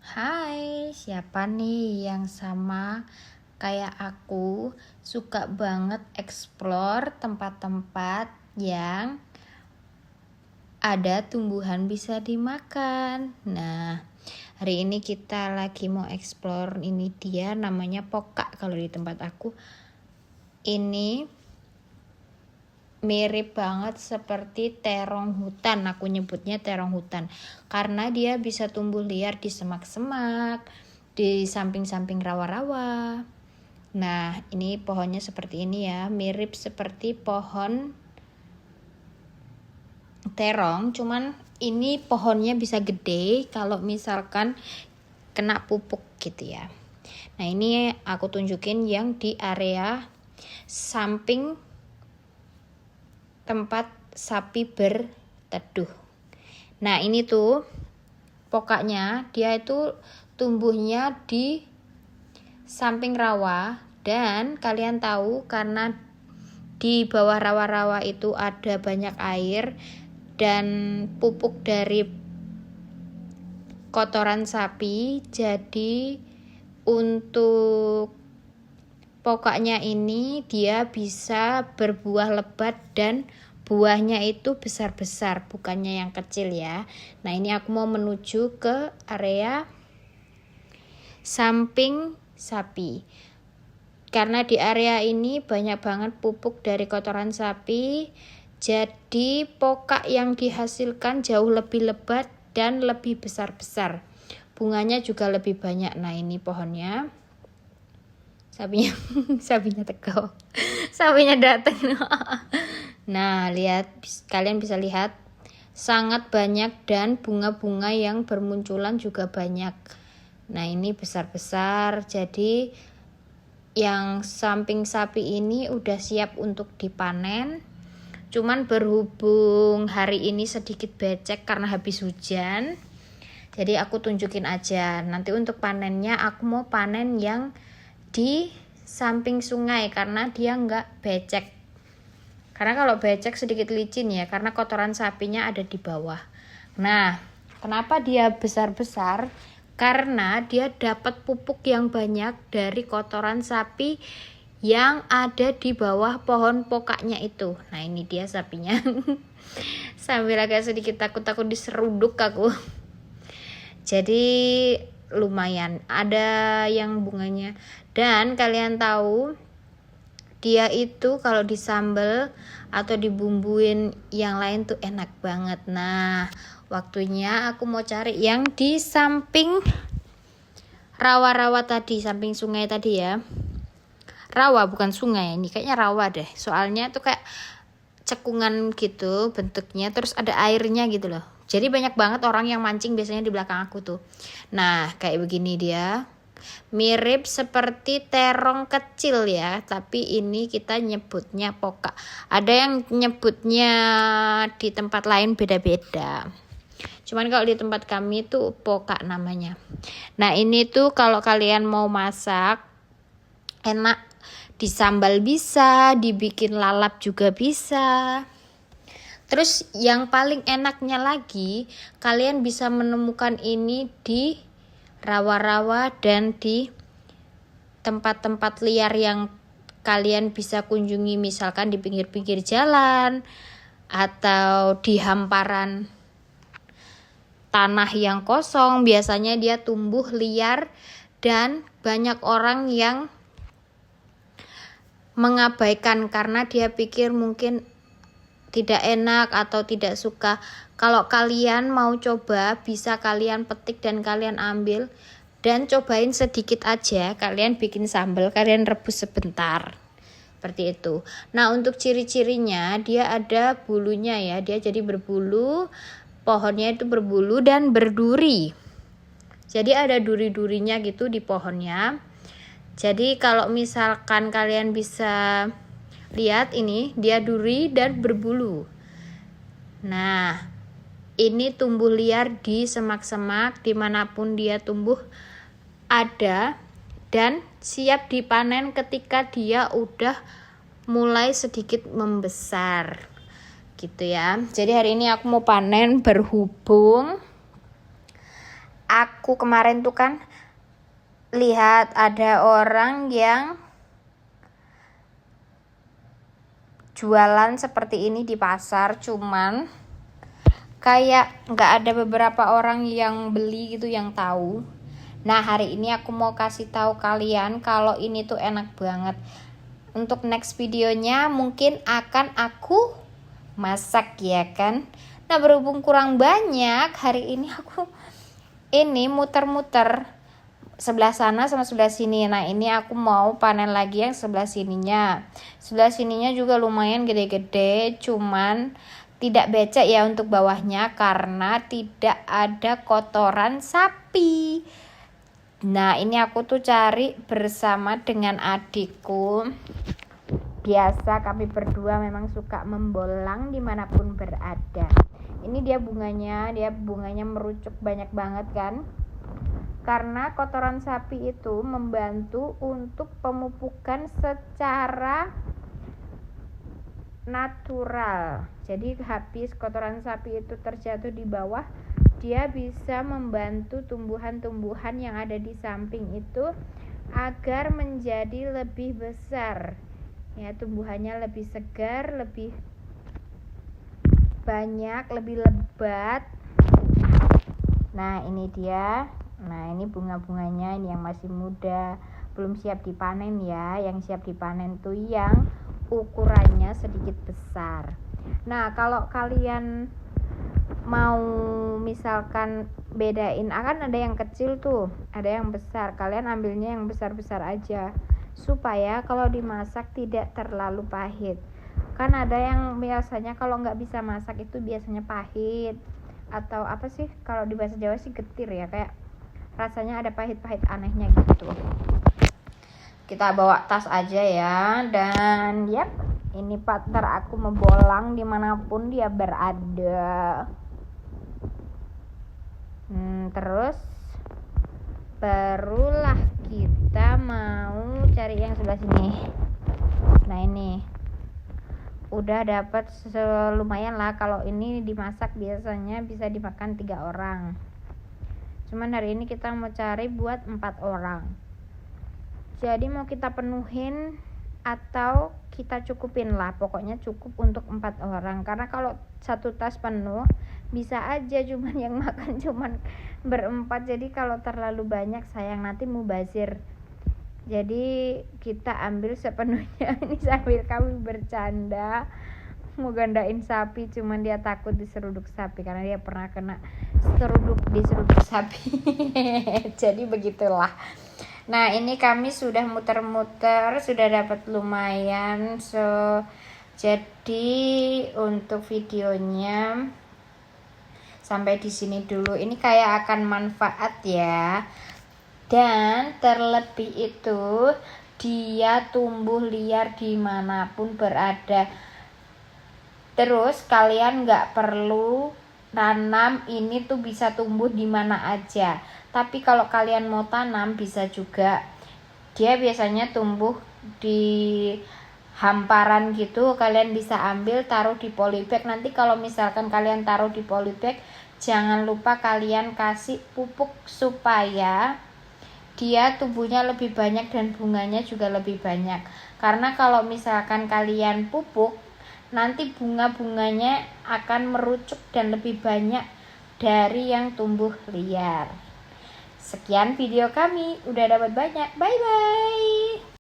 Hai, siapa nih yang sama kayak aku suka banget explore tempat-tempat yang ada tumbuhan bisa dimakan. Nah, hari ini kita lagi mau explore ini dia namanya pokak kalau di tempat aku. Ini mirip banget seperti terong hutan, aku nyebutnya terong hutan karena dia bisa tumbuh liar di semak-semak, di samping-samping rawa-rawa. Nah, ini pohonnya seperti ini ya, mirip seperti pohon terong, cuman ini pohonnya bisa gede kalau misalkan kena pupuk gitu ya. Nah, ini aku tunjukin yang di area samping tempat sapi berteduh. Nah, ini tuh pokaknya dia itu tumbuhnya di samping rawa, dan kalian tahu karena di bawah rawa-rawa itu ada banyak air dan pupuk dari kotoran sapi, jadi untuk pokaknya ini dia bisa berbuah lebat dan buahnya itu besar-besar, bukannya yang kecil ya. Nah, ini aku mau menuju ke area samping sapi. Karena di area ini banyak banget pupuk dari kotoran sapi, jadi pokak yang dihasilkan jauh lebih lebat dan lebih besar-besar. Bunganya juga lebih banyak. Nah, ini pohonnya. Sapinya teko. Sapinya datang. Nah, lihat, kalian bisa lihat sangat banyak dan bunga-bunga yang bermunculan juga banyak. Nah, ini besar-besar, jadi yang samping sapi ini udah siap untuk dipanen. Cuman berhubung hari ini sedikit becek karena habis hujan, jadi aku tunjukin aja. Nanti untuk panennya aku mau panen yang di samping sungai karena dia nggak becek. Karena kalau becek sedikit licin ya, karena kotoran sapinya ada di bawah. Nah, kenapa dia besar-besar? Karena dia dapat pupuk yang banyak dari kotoran sapi yang ada di bawah pohon pokaknya itu. Nah, ini dia sapinya. Sambil agak sedikit takut-takut diseruduk aku. Jadi lumayan ada yang bunganya. Dan kalian tahu dia itu kalau disambel atau dibumbuin yang lain tuh enak banget. Nah, waktunya aku mau cari yang di samping rawa-rawa tadi, samping sungai tadi ya. Rawa bukan sungai, ini kayaknya rawa deh. Soalnya tuh kayak cekungan gitu bentuknya, terus ada airnya gitu loh. Jadi banyak banget orang yang mancing biasanya di belakang aku tuh. Nah, kayak begini dia. Mirip seperti terong kecil ya, tapi ini kita nyebutnya pokak. Ada yang nyebutnya di tempat lain beda-beda. Cuman kalau di tempat kami tuh pokak namanya. Nah, ini tuh kalau kalian mau masak enak, disambal bisa, dibikin lalap juga bisa. Terus yang paling enaknya lagi, kalian bisa menemukan ini di rawa-rawa dan di tempat-tempat liar yang kalian bisa kunjungi, misalkan di pinggir-pinggir jalan atau di hamparan tanah yang kosong. Biasanya dia tumbuh liar dan banyak orang yang mengabaikan karena dia pikir mungkin tidak enak atau tidak suka. Kalau kalian mau coba, bisa kalian petik dan kalian ambil dan cobain sedikit aja. Kalian bikin sambal, kalian rebus sebentar. Seperti itu. Nah, untuk ciri-cirinya dia ada bulunya ya. Dia jadi berbulu, pohonnya itu berbulu dan berduri. Jadi ada duri-durinya gitu di pohonnya. Jadi kalau misalkan kalian bisa lihat ini, dia duri dan berbulu. Nah, ini tumbuh liar di semak-semak, dimanapun dia tumbuh ada, dan siap dipanen ketika dia udah mulai sedikit membesar gitu ya. Jadi hari ini aku mau panen berhubung aku kemarin tuh kan lihat ada orang yang jualan seperti ini di pasar, cuman kayak nggak ada beberapa orang yang beli gitu yang tahu. Nah, hari ini aku mau kasih tahu kalian kalau ini tuh enak banget. Untuk next videonya mungkin akan aku masak ya kan. Nah, berhubung kurang banyak, hari ini aku ini muter-muter sebelah sana sama sebelah sini. Nah, ini aku mau panen lagi yang sebelah sininya. Sebelah sininya juga lumayan gede-gede, cuman tidak becek ya untuk bawahnya karena tidak ada kotoran sapi. Nah, ini aku tuh cari bersama dengan adikku. Biasa kami berdua memang suka membolang dimanapun berada. Ini dia bunganya merucuk banyak banget kan. Karena kotoran sapi itu membantu untuk pemupukan secara natural. Jadi habis kotoran sapi itu terjatuh di bawah, dia bisa membantu tumbuhan-tumbuhan yang ada di samping itu agar menjadi lebih besar. Ya, tumbuhannya lebih segar, lebih banyak, lebih lebat. Nah, ini dia. Nah, ini bunga-bunganya, ini yang masih muda, belum siap dipanen ya. Yang siap dipanen tuh yang ukurannya sedikit besar. Nah, kalau kalian mau misalkan bedain, akan ada yang kecil tuh, ada yang besar. Kalian ambilnya yang besar-besar aja supaya kalau dimasak tidak terlalu pahit. Kan ada yang biasanya kalau nggak bisa masak itu biasanya pahit, atau apa sih, kalau di bahasa Jawa sih getir ya, kayak rasanya ada pahit-pahit anehnya gitu. Kita bawa tas aja ya. Dan yap, ini partner aku membolang dimanapun dia berada. Terus barulah kita mau cari yang sebelah sini. Nah, ini udah dapat lumayan lah. Kalau ini dimasak biasanya bisa dimakan 3 orang. Cuman hari ini kita mau cari buat 4 orang. Jadi mau kita penuhin atau kita cukupin lah. Pokoknya cukup untuk 4 orang. Karena kalau satu tas penuh bisa aja cuman yang makan cuman berempat. Jadi kalau terlalu banyak sayang, nanti mubazir. Jadi kita ambil sepenuhnya. Ini sambil kami bercanda mau gandain sapi, cuman dia takut diseruduk sapi karena dia pernah kena diseruduk sapi. Jadi begitulah. Nah, ini kami sudah muter-muter, sudah dapat lumayan. Jadi untuk videonya sampai di sini dulu. Ini kayak akan manfaat ya. Dan terlebih itu dia tumbuh liar dimanapun berada. Terus kalian nggak perlu tanam, ini tuh bisa tumbuh di mana aja. Tapi kalau kalian mau tanam bisa juga. Dia biasanya tumbuh di hamparan gitu. Kalian bisa ambil, taruh di polybag. Nanti kalau misalkan kalian taruh di polybag, jangan lupa kalian kasih pupuk supaya dia tumbuhnya lebih banyak dan bunganya juga lebih banyak. Karena kalau misalkan kalian pupuk, nanti bunga-bunganya akan merucuk dan lebih banyak dari yang tumbuh liar. Sekian video kami, udah dapat banyak. Bye bye.